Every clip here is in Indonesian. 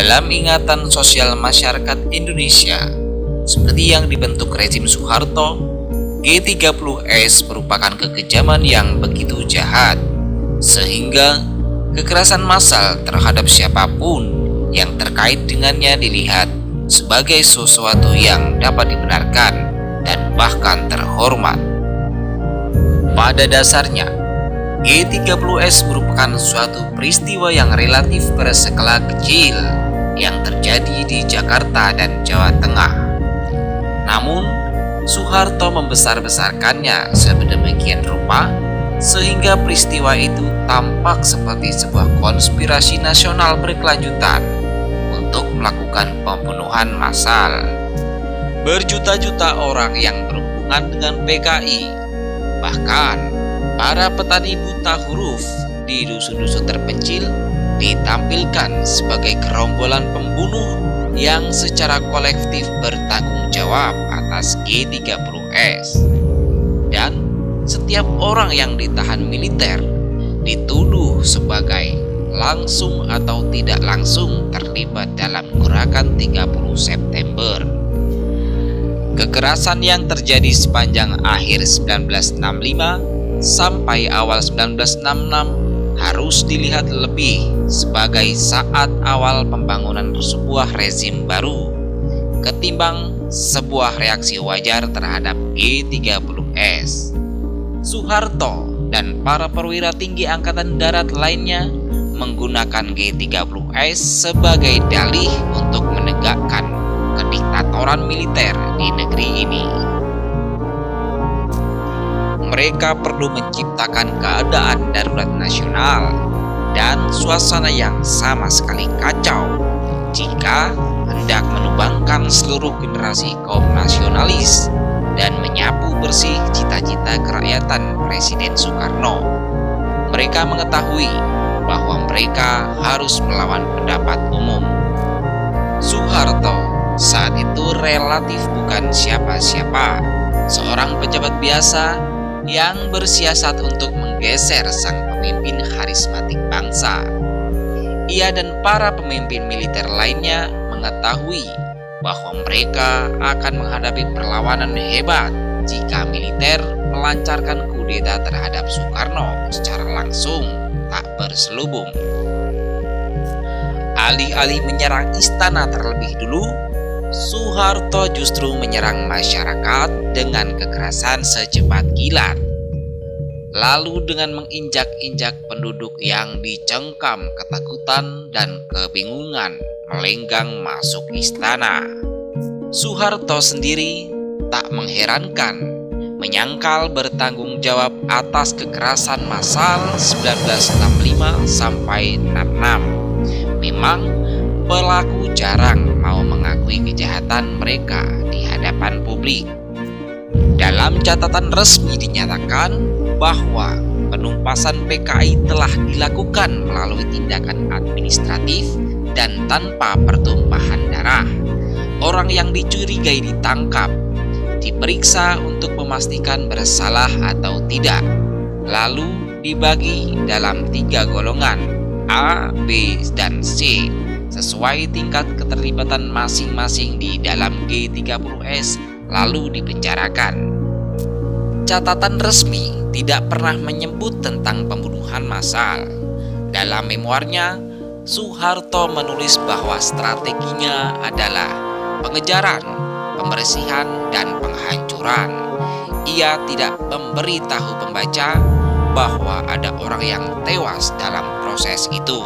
dalam ingatan sosial masyarakat Indonesia seperti yang dibentuk rezim Soeharto, G30S merupakan kekejaman yang begitu jahat, sehingga kekerasan massal terhadap siapapun yang terkait dengannya dilihat sebagai sesuatu yang dapat dibenarkan dan bahkan terhormat. Pada dasarnya, G30S merupakan suatu peristiwa yang relatif berskala kecil yang terjadi di Jakarta dan Jawa Tengah. Namun, Soeharto membesar-besarkannya sedemikian rupa sehingga peristiwa itu tampak seperti sebuah konspirasi nasional berkelanjutan untuk melakukan pembunuhan massal. Berjuta-juta orang yang berhubungan dengan PKI, bahkan para petani buta huruf di dusun-dusun terpencil ditampilkan sebagai gerombolan pembunuh yang secara kolektif bertanggung jawab atas G30S. Dan setiap orang yang ditahan militer dituduh sebagai langsung atau tidak langsung terlibat dalam gerakan 30 September. Kekerasan yang terjadi sepanjang akhir 1965 sampai awal 1966 harus dilihat lebih sebagai saat awal pembangunan sebuah rezim baru ketimbang sebuah reaksi wajar terhadap G30S. Soeharto dan para perwira tinggi angkatan darat lainnya menggunakan G30S sebagai dalih untuk menegakkan kediktatoran militer di negeri ini. Mereka perlu menciptakan keadaan darurat nasional dan suasana yang sama sekali kacau jika hendak menumbangkan seluruh generasi kaum nasionalis dan menyapu bersih cita-cita kerakyatan Presiden Soekarno. Mereka mengetahui bahwa mereka harus melawan pendapat umum. Soeharto saat itu relatif bukan siapa-siapa, seorang pejabat biasa yang bersiasat untuk menggeser sang pemimpin karismatik bangsa. Ia dan para pemimpin militer lainnya mengetahui bahwa mereka akan menghadapi perlawanan hebat jika militer melancarkan kudeta terhadap Soekarno secara langsung, tak berselubung. Alih-alih menyerang istana terlebih dulu, Soeharto justru menyerang masyarakat dengan kekerasan secepat kilat. Lalu dengan menginjak-injak penduduk yang dicengkam ketakutan dan kebingungan melenggang masuk istana. Soeharto sendiri tak mengherankan menyangkal bertanggung jawab atas kekerasan massal 1965 sampai 66. Memang pelaku jarang mau mengakui kejahatan mereka di hadapan publik. Dalam catatan resmi dinyatakan bahwa penumpasan PKI telah dilakukan melalui tindakan administratif dan tanpa pertumpahan darah. Orang yang dicurigai ditangkap, diperiksa untuk memastikan bersalah atau tidak, lalu dibagi dalam 3 golongan A, B, dan C sesuai tingkat keterlibatan masing-masing di dalam G30S, lalu dipenjarakan. Catatan resmi tidak pernah menyebut tentang pembunuhan massal. Dalam memoarnya, Soeharto menulis bahwa strateginya adalah pengejaran, pembersihan, dan penghancuran. Ia tidak memberitahu pembaca bahwa ada orang yang tewas dalam proses itu.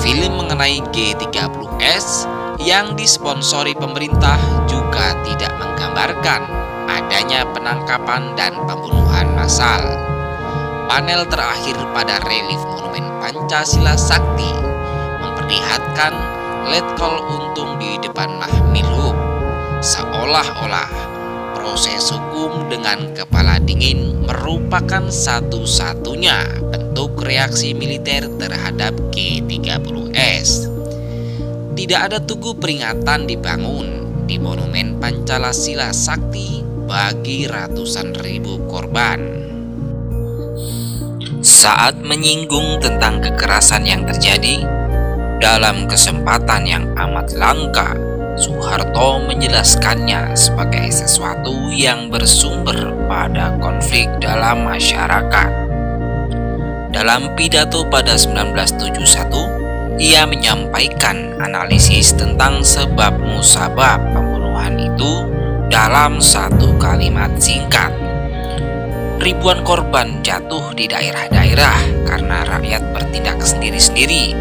Film mengenai G30S yang disponsori pemerintah juga tidak menggambarkan adanya penangkapan dan pembunuhan massal. Panel terakhir pada relief Monumen Pancasila Sakti memperlihatkan Letkol Untung di depan Mahmilhub, seolah-olah proses hukum dengan kepala dingin merupakan satu-satunya bentuk reaksi militer terhadap G30S. Tidak ada tugu peringatan dibangun di Monumen Pancasila Sakti bagi ratusan ribu korban. Saat menyinggung tentang kekerasan yang terjadi, Dalam kesempatan yang amat langka, Soeharto menjelaskannya sebagai sesuatu yang bersumber pada konflik dalam masyarakat. Dalam pidato pada 1971, ia menyampaikan analisis tentang sebab musabab pembunuhan itu dalam satu kalimat singkat. Ribuan korban jatuh di daerah-daerah karena rakyat bertindak sendiri-sendiri,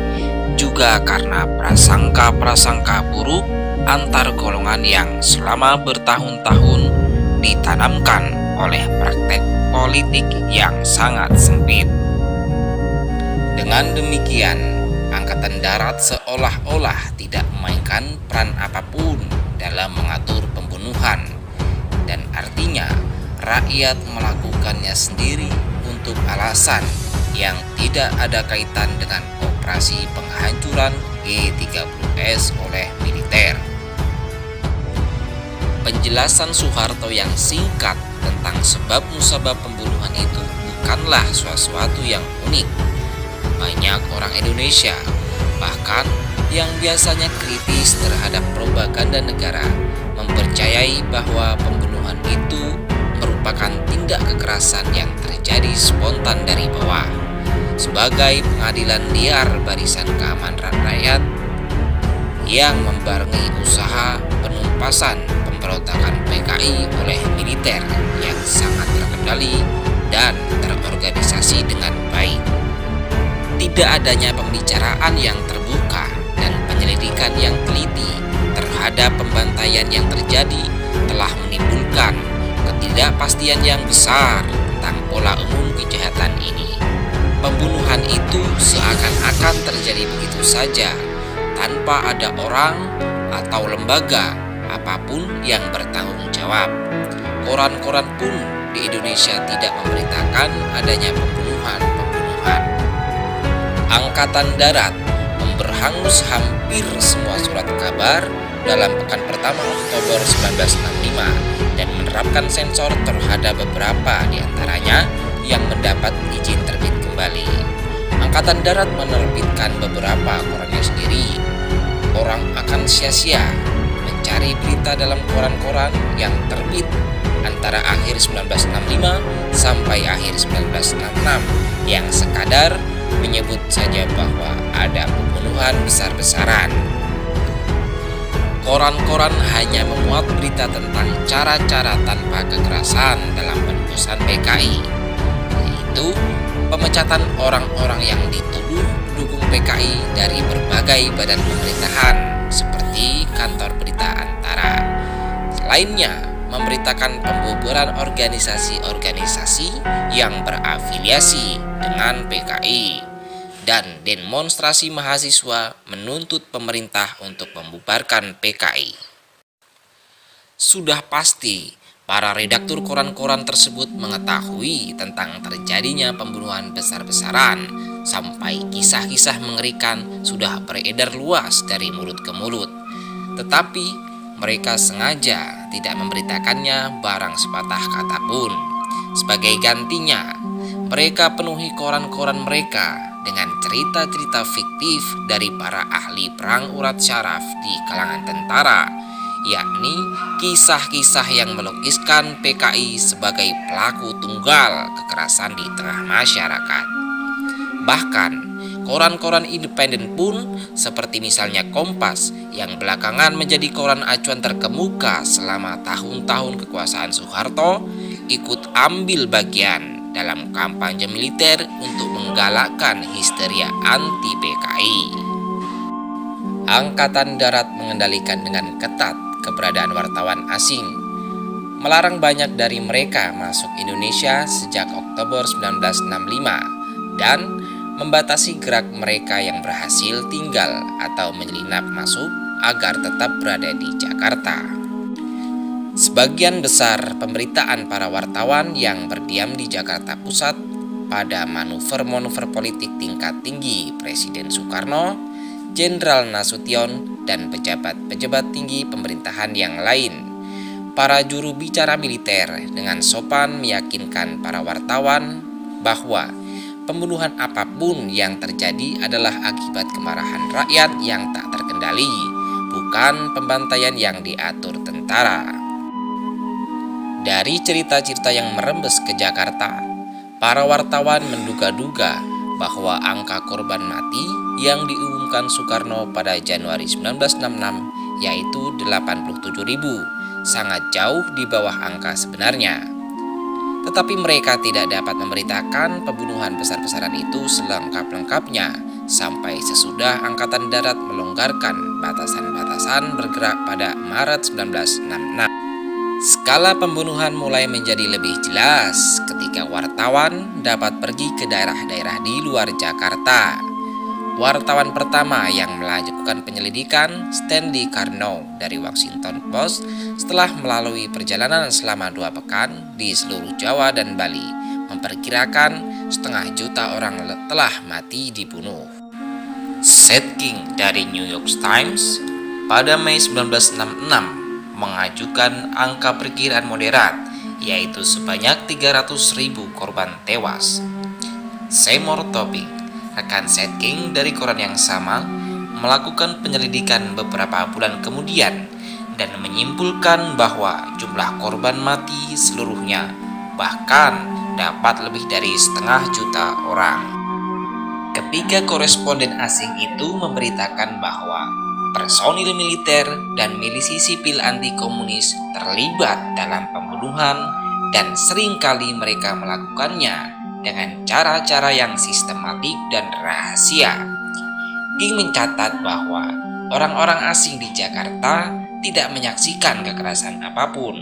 juga karena prasangka-prasangka buruk antar golongan yang selama bertahun-tahun ditanamkan oleh praktek politik yang sangat sempit. Dengan demikian, Angkatan Darat seolah-olah tidak memainkan peran apapun dalam mengatur pembunuhan, dan artinya rakyat melakukannya sendiri untuk alasan yang tidak ada kaitan dengan operasi penghancuran G30S oleh militer. Penjelasan Soeharto yang singkat tentang sebab musabab pembunuhan itu bukanlah sesuatu yang unik. Banyak orang Indonesia, bahkan yang biasanya kritis terhadap propaganda negara, mempercayai bahwa pembunuhan itu merupakan tindak kekerasan yang terjadi spontan dari bawah, sebagai pengadilan liar barisan keamanan rakyat yang membarengi usaha penumpasan pemberontakan PKI oleh militer yang sangat terkendali dan terorganisasi dengan baik. Tidak adanya pembicaraan yang terbuka dan penyelidikan yang teliti terhadap pembantaian yang terjadi telah menimbulkan ketidakpastian yang besar tentang pola umum kejahatan ini. Pembunuhan itu seakan-akan terjadi begitu saja, tanpa ada orang atau lembaga apapun yang bertanggung jawab. Koran-koran pun di Indonesia tidak memberitakan adanya pembunuhan. Angkatan Darat memberhangus hampir semua surat kabar dalam pekan pertama Oktober 1965 dan menerapkan sensor terhadap beberapa di antaranya yang mendapat izin terbit kembali. Angkatan Darat menerbitkan beberapa korannya sendiri. Orang akan sia-sia mencari berita dalam koran-koran yang terbit antara akhir 1965 sampai akhir 1966 yang sekadar menyebut saja bahwa ada pembunuhan besar-besaran. Koran-koran hanya memuat berita tentang cara-cara tanpa kekerasan dalam penembusan PKI, yaitu pemecatan orang-orang yang dituduh mendukung PKI dari berbagai badan pemerintahan seperti Kantor Berita Antara. Selainnya, memberitakan pembubaran organisasi-organisasi yang berafiliasi dengan PKI dan demonstrasi mahasiswa menuntut pemerintah untuk membubarkan PKI. Sudah pasti para redaktur koran-koran tersebut mengetahui tentang terjadinya pembunuhan besar-besaran, sampai kisah-kisah mengerikan sudah beredar luas dari mulut ke mulut. Tetapi mereka sengaja tidak memberitakannya barang sepatah kata pun. Sebagai gantinya, mereka penuhi koran-koran mereka dengan cerita-cerita fiktif dari para ahli perang urat syaraf di kalangan tentara, yakni kisah-kisah yang melukiskan PKI sebagai pelaku tunggal kekerasan di tengah masyarakat. Bahkan koran-koran independen pun seperti misalnya Kompas yang belakangan menjadi koran acuan terkemuka selama tahun-tahun kekuasaan Soeharto ikut ambil bagian dalam kampanye militer untuk menggalakkan histeria anti PKI. Angkatan Darat mengendalikan dengan ketat keberadaan wartawan asing, melarang banyak dari mereka masuk Indonesia sejak Oktober 1965 dan membatasi gerak mereka yang berhasil tinggal atau menyelinap masuk agar tetap berada di Jakarta. Sebagian besar pemberitaan para wartawan yang berdiam di Jakarta Pusat pada manuver-manuver politik tingkat tinggi Presiden Soekarno, Jenderal Nasution, dan pejabat-pejabat tinggi pemerintahan yang lain. Para juru bicara militer dengan sopan meyakinkan para wartawan bahwa pembunuhan apapun yang terjadi adalah akibat kemarahan rakyat yang tak terkendali, bukan pembantaian yang diatur tentara. Dari cerita-cerita yang merembes ke Jakarta, para wartawan menduga-duga bahwa angka korban mati yang diumumkan Soekarno pada Januari 1966 yaitu 87.000, sangat jauh di bawah angka sebenarnya. Tetapi mereka tidak dapat memberitakan pembunuhan besar-besaran itu selengkap-lengkapnya sampai sesudah Angkatan Darat melonggarkan batasan-batasan bergerak pada Maret 1966. Skala pembunuhan mulai menjadi lebih jelas ketika wartawan dapat pergi ke daerah-daerah di luar Jakarta. Wartawan pertama yang melakukan penyelidikan, Stanley Karnow dari Washington Post, setelah melalui perjalanan selama 2 pekan di seluruh Jawa dan Bali, memperkirakan 500.000 orang telah mati dibunuh. Seth King dari New York Times pada Mei 1966 mengajukan angka perkiraan moderat, yaitu sebanyak 300.000 korban tewas. Seymour Topping, rekan Seth King dari koran yang sama, melakukan penyelidikan beberapa bulan kemudian dan menyimpulkan bahwa jumlah korban mati seluruhnya bahkan dapat lebih dari 500.000 orang. Ketiga koresponden asing itu memberitakan bahwa personil militer dan milisi sipil anti-komunis terlibat dalam pembunuhan dan seringkali mereka melakukannya dengan cara-cara yang sistematik dan rahasia. King mencatat bahwa orang-orang asing di Jakarta tidak menyaksikan kekerasan apapun.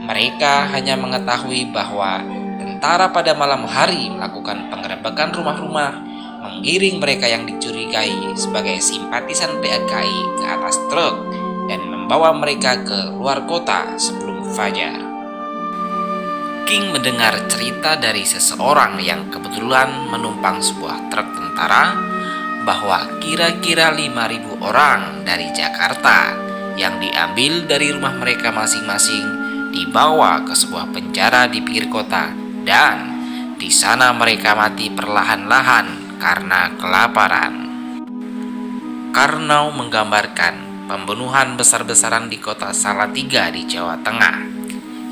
Mereka hanya mengetahui bahwa tentara pada malam hari melakukan penggerebekan rumah-rumah, mengiring mereka yang dicurigai sebagai simpatisan PKI ke atas truk dan membawa mereka ke luar kota sebelum fajar. King mendengar cerita dari seseorang yang kebetulan menumpang sebuah truk tentara bahwa kira-kira 5.000 orang dari Jakarta yang diambil dari rumah mereka masing-masing dibawa ke sebuah penjara di pinggir kota dan di sana mereka mati perlahan-lahan karena kelaparan. Karnow menggambarkan pembunuhan besar-besaran di kota Salatiga di Jawa Tengah,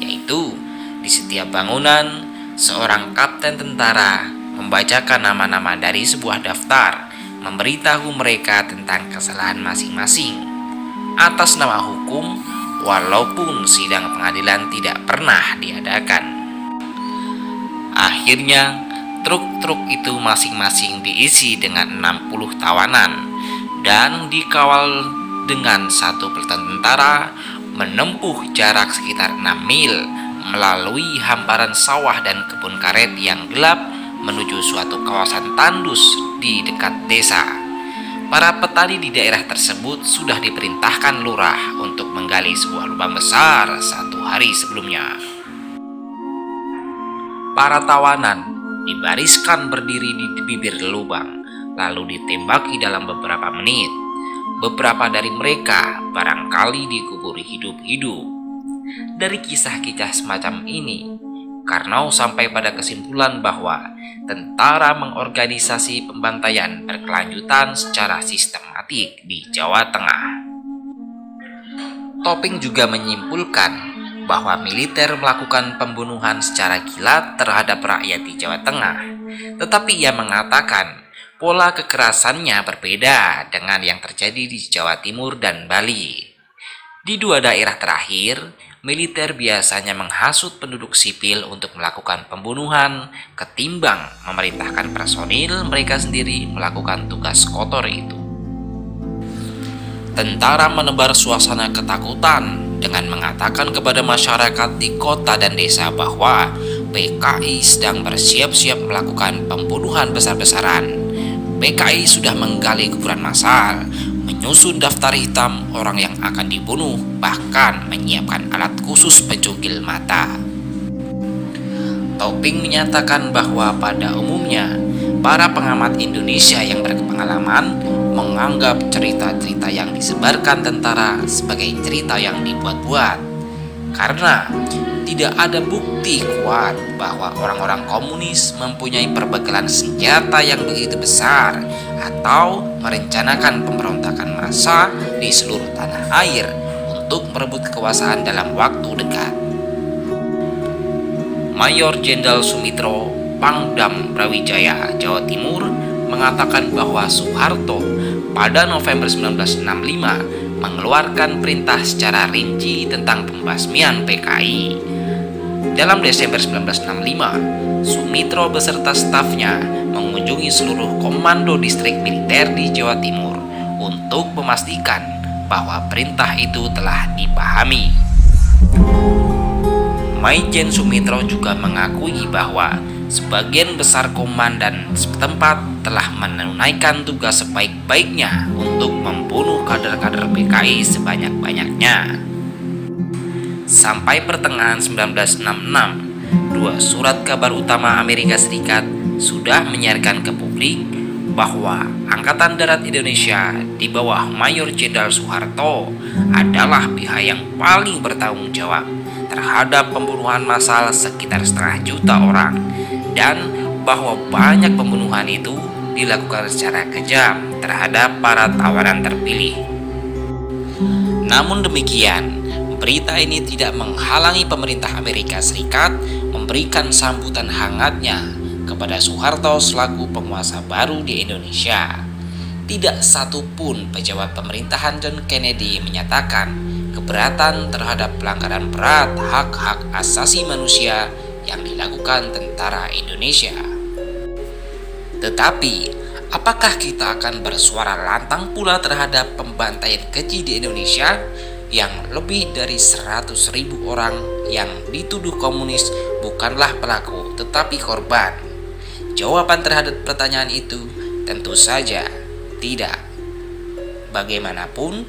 yaitu di setiap bangunan seorang kapten tentara membacakan nama-nama dari sebuah daftar, memberitahu mereka tentang kesalahan masing-masing atas nama hukum, walaupun sidang pengadilan tidak pernah diadakan. Akhirnya truk-truk itu masing-masing diisi dengan 60 tawanan dan dikawal dengan 1 peleton tentara menempuh jarak sekitar 6 mil melalui hamparan sawah dan kebun karet yang gelap menuju suatu kawasan tandus di dekat desa. Para petani di daerah tersebut sudah diperintahkan lurah untuk menggali sebuah lubang besar 1 hari sebelumnya. Para tawanan dibariskan berdiri di bibir lubang, lalu ditembaki dalam beberapa menit. Beberapa dari mereka barangkali dikuburi hidup-hidup. Dari kisah-kisah semacam ini, Karnow sampai pada kesimpulan bahwa tentara mengorganisasi pembantaian berkelanjutan secara sistematik di Jawa Tengah. Topping juga menyimpulkan bahwa militer melakukan pembunuhan secara kilat terhadap rakyat di Jawa Tengah, tetapi ia mengatakan pola kekerasannya berbeda dengan yang terjadi di Jawa Timur dan Bali. Di 2 daerah terakhir, militer biasanya menghasut penduduk sipil untuk melakukan pembunuhan ketimbang memerintahkan personil mereka sendiri melakukan tugas kotor itu. Tentara menebar suasana ketakutan dengan mengatakan kepada masyarakat di kota dan desa bahwa PKI sedang bersiap-siap melakukan pembunuhan besar-besaran. PKI sudah menggali kuburan massal, menyusun daftar hitam orang yang akan dibunuh, bahkan menyiapkan alat khusus pencungkil mata. Topping menyatakan bahwa pada umumnya para pengamat Indonesia yang berpengalaman menganggap cerita-cerita yang disebarkan tentara sebagai cerita yang dibuat-buat, karena tidak ada bukti kuat bahwa orang-orang komunis mempunyai perbekalan senjata yang begitu besar atau merencanakan pemberontakan massa di seluruh tanah air untuk merebut kekuasaan dalam waktu dekat. Mayor Jenderal Sumitro, Pangdam Brawijaya, Jawa Timur, mengatakan bahwa Soeharto pada November 1965 mengeluarkan perintah secara rinci tentang pembasmian PKI. Dalam Desember 1965, Sumitro beserta stafnya mengunjungi seluruh komando distrik militer di Jawa Timur untuk memastikan bahwa perintah itu telah dipahami. Maijen Sumitro juga mengakui bahwa sebagian besar komandan setempat telah menunaikan tugas sebaik-baiknya untuk membunuh kader-kader PKI sebanyak-banyaknya. Sampai pertengahan 1966, dua surat kabar utama Amerika Serikat sudah menyiarkan ke publik bahwa Angkatan Darat Indonesia di bawah Mayor Jenderal Soeharto adalah pihak yang paling bertanggung jawab terhadap pembunuhan massal sekitar 500 juta orang, dan bahwa banyak pembunuhan itu dilakukan secara kejam terhadap para tawanan terpilih. Namun demikian, berita ini tidak menghalangi pemerintah Amerika Serikat memberikan sambutan hangatnya kepada Soeharto selaku penguasa baru di Indonesia. Tidak satu pun pejabat pemerintahan John Kennedy menyatakan keberatan terhadap pelanggaran berat hak-hak asasi manusia yang dilakukan tentara Indonesia. Tetapi, apakah kita akan bersuara lantang pula terhadap pembantaian keji di Indonesia yang lebih dari 100.000 orang yang dituduh komunis bukanlah pelaku tetapi korban? Jawaban terhadap pertanyaan itu tentu saja tidak. Bagaimanapun,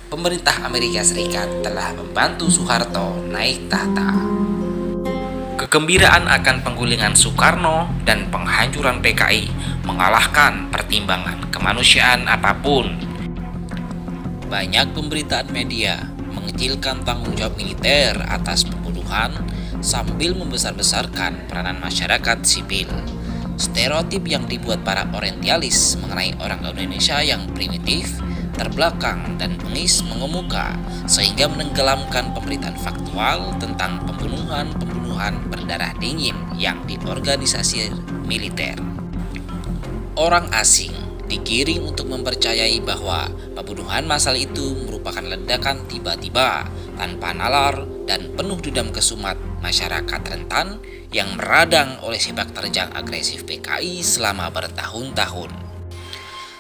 pemerintah Amerika Serikat telah membantu Soeharto naik tahta. Kegembiraan akan penggulingan Soekarno dan penghancuran PKI mengalahkan pertimbangan kemanusiaan apapun. Banyak pemberitaan media mengecilkan tanggung jawab militer atas pembunuhan sambil membesar-besarkan peranan masyarakat sipil. Stereotip yang dibuat para orientalis mengenai orang Indonesia yang primitif, terbelakang, dan bengis mengemuka sehingga menenggelamkan pemberitaan faktual tentang pembunuhan berdarah dingin yang diorganisasi militer. Orang asing digiring untuk mempercayai bahwa pembunuhan massal itu merupakan ledakan tiba-tiba, tanpa nalar, dan penuh dendam kesumat masyarakat rentan yang meradang oleh sepak terjang agresif PKI selama bertahun-tahun.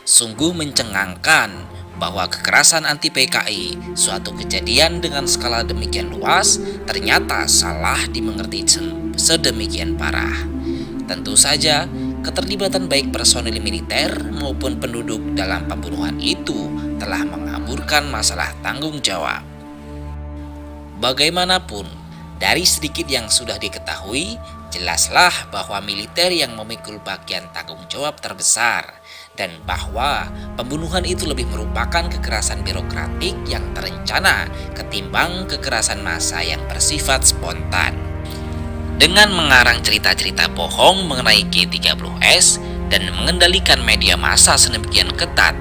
Sungguh mencengangkan bahwa kekerasan anti PKI, suatu kejadian dengan skala demikian luas, ternyata salah dimengerti sedemikian parah. Tentu saja, keterlibatan baik personil militer maupun penduduk dalam pembunuhan itu telah mengaburkan masalah tanggung jawab. Bagaimanapun, dari sedikit yang sudah diketahui, jelaslah bahwa militer yang memikul bagian tanggung jawab terbesar, dan bahwa pembunuhan itu lebih merupakan kekerasan birokratik yang terencana ketimbang kekerasan massa yang bersifat spontan. Dengan mengarang cerita-cerita bohong mengenai G30S dan mengendalikan media massa sedemikian ketat,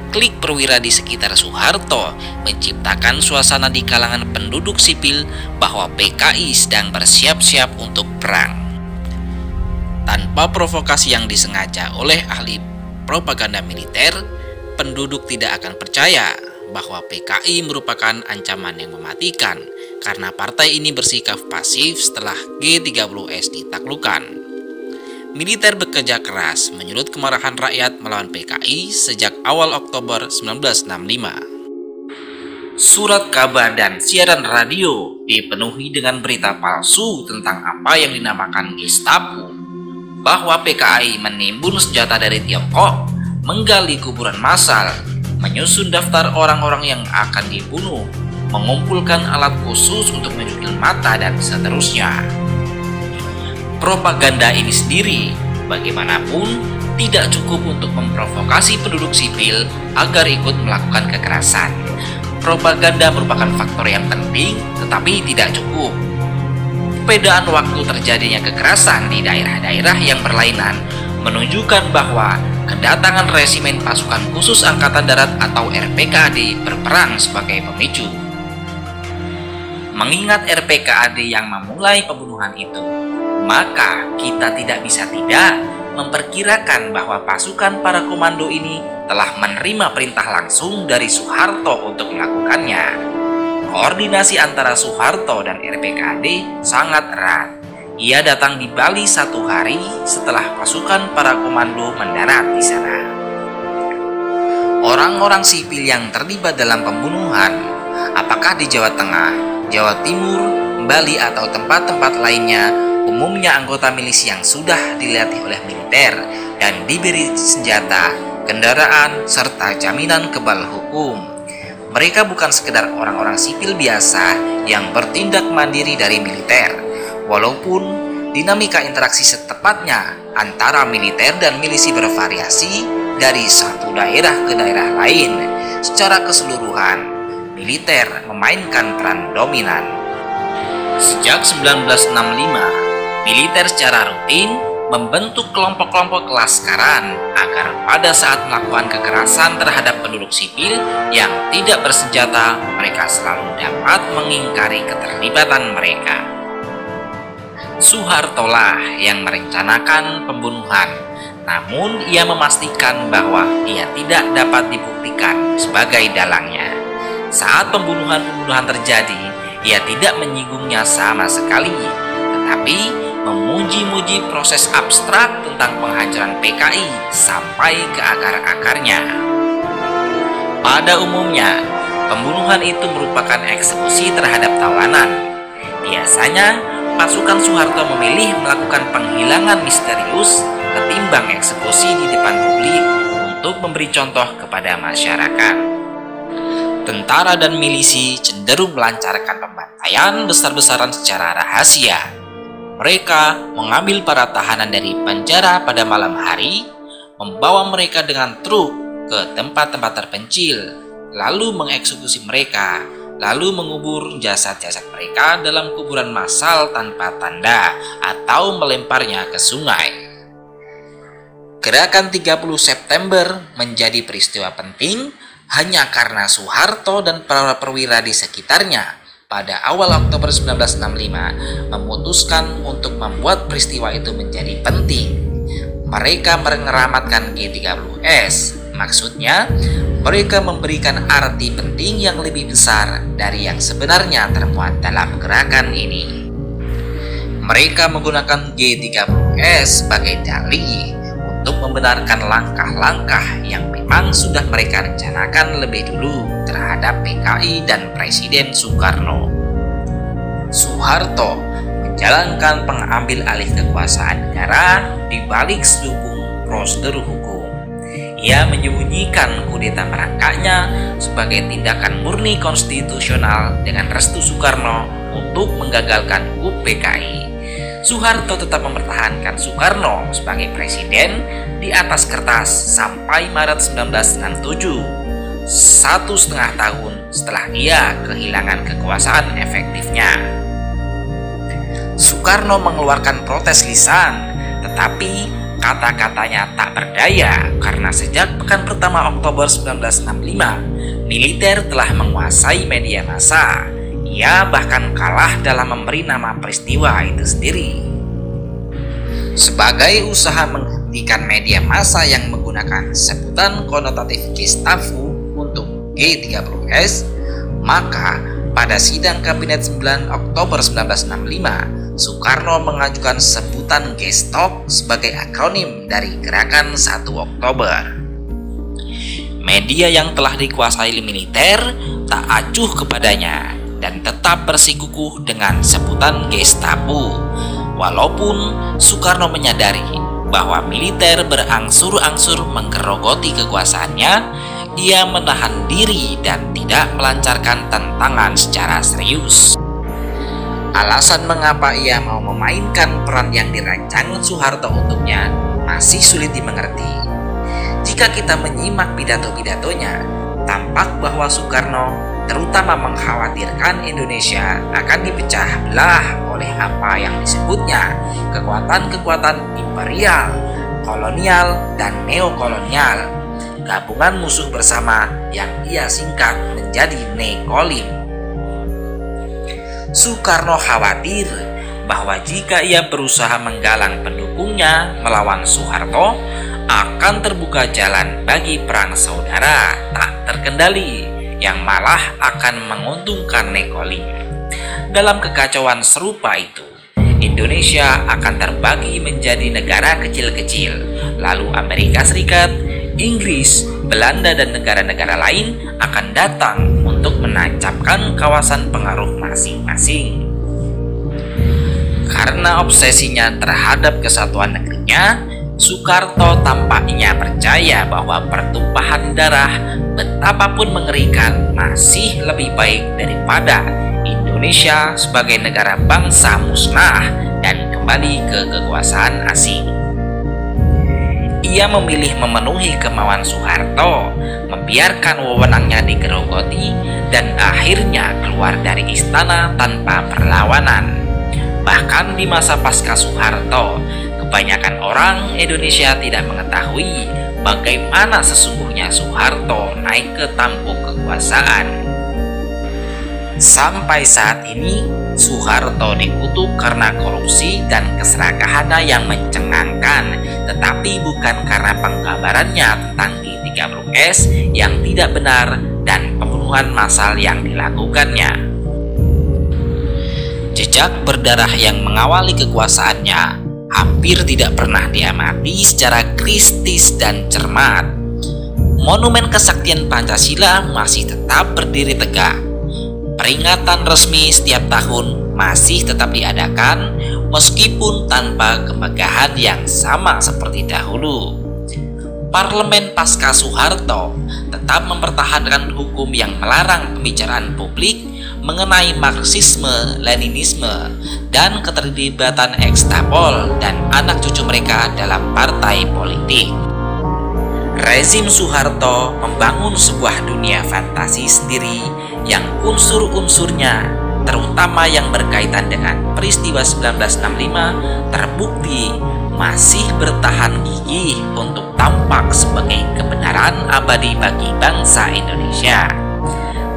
klik perwira di sekitar Soeharto menciptakan suasana di kalangan penduduk sipil bahwa PKI sedang bersiap-siap untuk perang. Tanpa provokasi yang disengaja oleh ahli propaganda militer, penduduk tidak akan percaya bahwa PKI merupakan ancaman yang mematikan karena partai ini bersikap pasif setelah G30S ditaklukkan. Militer bekerja keras menyulut kemarahan rakyat melawan PKI sejak awal Oktober 1965. Surat kabar dan siaran radio dipenuhi dengan berita palsu tentang apa yang dinamakan Gestapo, bahwa PKI menimbun senjata dari Tiongkok, menggali kuburan massal, menyusun daftar orang-orang yang akan dibunuh, mengumpulkan alat khusus untuk mencukil mata, dan seterusnya. Propaganda ini sendiri, bagaimanapun, tidak cukup untuk memprovokasi penduduk sipil agar ikut melakukan kekerasan. Propaganda merupakan faktor yang penting, tetapi tidak cukup. Perbedaan waktu terjadinya kekerasan di daerah-daerah yang berlainan menunjukkan bahwa kedatangan resimen pasukan khusus Angkatan Darat atau RPKAD berperan sebagai pemicu. Mengingat RPKAD yang memulai pembunuhan itu, maka kita tidak bisa tidak memperkirakan bahwa pasukan para komando ini telah menerima perintah langsung dari Soeharto untuk melakukannya. Koordinasi antara Soeharto dan RPKAD sangat erat. Ia datang di Bali 1 hari setelah pasukan para komando mendarat di sana. Orang-orang sipil yang terlibat dalam pembunuhan, apakah di Jawa Tengah, Jawa Timur, Bali atau tempat-tempat lainnya, umumnya anggota milisi yang sudah dilatih oleh militer dan diberi senjata, kendaraan, serta jaminan kebal hukum. Mereka bukan sekedar orang-orang sipil biasa yang bertindak mandiri dari militer, walaupun dinamika interaksi setepatnya antara militer dan milisi bervariasi dari satu daerah ke daerah lain. Secara keseluruhan, militer memainkan peran dominan. Sejak 1965, militer secara rutin membentuk kelompok-kelompok kelaskaran agar pada saat melakukan kekerasan terhadap penduduk sipil yang tidak bersenjata, mereka selalu dapat mengingkari keterlibatan mereka. Soeharto lah yang merencanakan pembunuhan, namun ia memastikan bahwa ia tidak dapat dibuktikan sebagai dalangnya. Saat pembunuhan terjadi, ia tidak menyinggungnya sama sekali, tetapi memuji-muji proses abstrak tentang penghancuran PKI sampai ke akar-akarnya. Pada umumnya, pembunuhan itu merupakan eksekusi terhadap tawanan. Biasanya, pasukan Soeharto memilih melakukan penghilangan misterius ketimbang eksekusi di depan publik untuk memberi contoh kepada masyarakat. Tentara dan milisi cenderung melancarkan pembantaian besar-besaran secara rahasia. Mereka mengambil para tahanan dari penjara pada malam hari, membawa mereka dengan truk ke tempat-tempat terpencil, lalu mengeksekusi mereka, lalu mengubur jasad-jasad mereka dalam kuburan massal tanpa tanda atau melemparnya ke sungai. Gerakan 30 September menjadi peristiwa penting hanya karena Soeharto dan para perwira di sekitarnya pada awal Oktober 1965 memutuskan untuk membuat peristiwa itu menjadi penting. Mereka mengeramatkan G30S, maksudnya mereka memberikan arti penting yang lebih besar dari yang sebenarnya termuat dalam gerakan ini. Mereka menggunakan G30S sebagai dalih untuk membenarkan langkah-langkah yang memang sudah mereka rencanakan lebih dulu terhadap PKI dan Presiden Soekarno. Soeharto menjalankan pengambil alih kekuasaan negara di balik selubung prosedur hukum. Ia menyembunyikan kudeta merangkaknya sebagai tindakan murni konstitusional dengan restu Soekarno untuk menggagalkan KUP PKI. Soeharto tetap mempertahankan Soekarno sebagai presiden di atas kertas sampai Maret 1967, 1,5 tahun setelah ia kehilangan kekuasaan efektifnya. Soekarno mengeluarkan protes lisan, tetapi kata-katanya tak berdaya karena sejak pekan pertama Oktober 1965, militer telah menguasai media massa. Ia bahkan kalah dalam memberi nama peristiwa itu sendiri. Sebagai usaha menghentikan media massa yang menggunakan sebutan konotatif Gestapo untuk G30S, maka pada sidang Kabinet 9 Oktober 1965, Soekarno mengajukan sebutan Gestop sebagai akronim dari Gerakan 1 Oktober. Media yang telah dikuasai militer tak acuh kepadanya dan tetap bersikukuh dengan sebutan Gestapo, walaupun Soekarno menyadari bahwa militer berangsur-angsur menggerogoti kekuasaannya. Ia menahan diri dan tidak melancarkan tantangan secara serius. Alasan mengapa ia mau memainkan peran yang dirancang Soeharto untuknya masih sulit dimengerti. Jika kita menyimak pidato-pidatonya, tampak bahwa Soekarno terutama mengkhawatirkan Indonesia akan dipecah belah oleh apa yang disebutnya kekuatan-kekuatan imperial, kolonial, dan neokolonial, gabungan musuh bersama yang ia singkat menjadi Nekolim. Soekarno khawatir bahwa jika ia berusaha menggalang pendukungnya melawan Soeharto, akan terbuka jalan bagi perang saudara tak terkendali yang malah akan menguntungkan Nekolim. Dalam kekacauan serupa itu, Indonesia akan terbagi menjadi negara kecil-kecil, lalu Amerika Serikat, Inggris, Belanda, dan negara-negara lain akan datang untuk menancapkan kawasan pengaruh masing-masing. Karena obsesinya terhadap kesatuan negerinya, Soekarno tampaknya percaya bahwa pertumpahan darah betapapun mengerikan masih lebih baik daripada Indonesia sebagai negara bangsa musnah dan kembali ke kekuasaan asing. Ia memilih memenuhi kemauan Soeharto, membiarkan wewenangnya digerogoti, dan akhirnya keluar dari istana tanpa perlawanan. Bahkan di masa pasca Soeharto, kebanyakan orang Indonesia tidak mengetahui bagaimana sesungguhnya Soeharto naik ke tampuk kekuasaan. Sampai saat ini, Soeharto dikutuk karena korupsi dan keserakahannya yang mencengangkan, tetapi bukan karena pengkabarannya tentang G30S yang tidak benar dan pembunuhan massal yang dilakukannya. Jejak berdarah yang mengawali kekuasaannya hampir tidak pernah diamati secara kritis dan cermat. Monumen kesaktian Pancasila masih tetap berdiri tegak. Peringatan resmi setiap tahun masih tetap diadakan meskipun tanpa kemegahan yang sama seperti dahulu. Parlemen pasca Soeharto tetap mempertahankan hukum yang melarang pembicaraan publik mengenai Marxisme, Leninisme, dan keterlibatan ekstapol dan anak cucu mereka dalam partai politik. Rezim Soeharto membangun sebuah dunia fantasi sendiri yang unsur-unsurnya, terutama yang berkaitan dengan peristiwa 1965, terbukti masih bertahan gigih untuk tampak sebagai kebenaran abadi bagi bangsa Indonesia.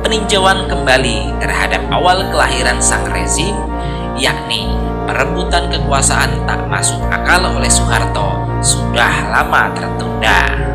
Peninjauan kembali terhadap awal kelahiran sang rezim, yakni perebutan kekuasaan tak masuk akal oleh Soeharto, sudah lama tertunda.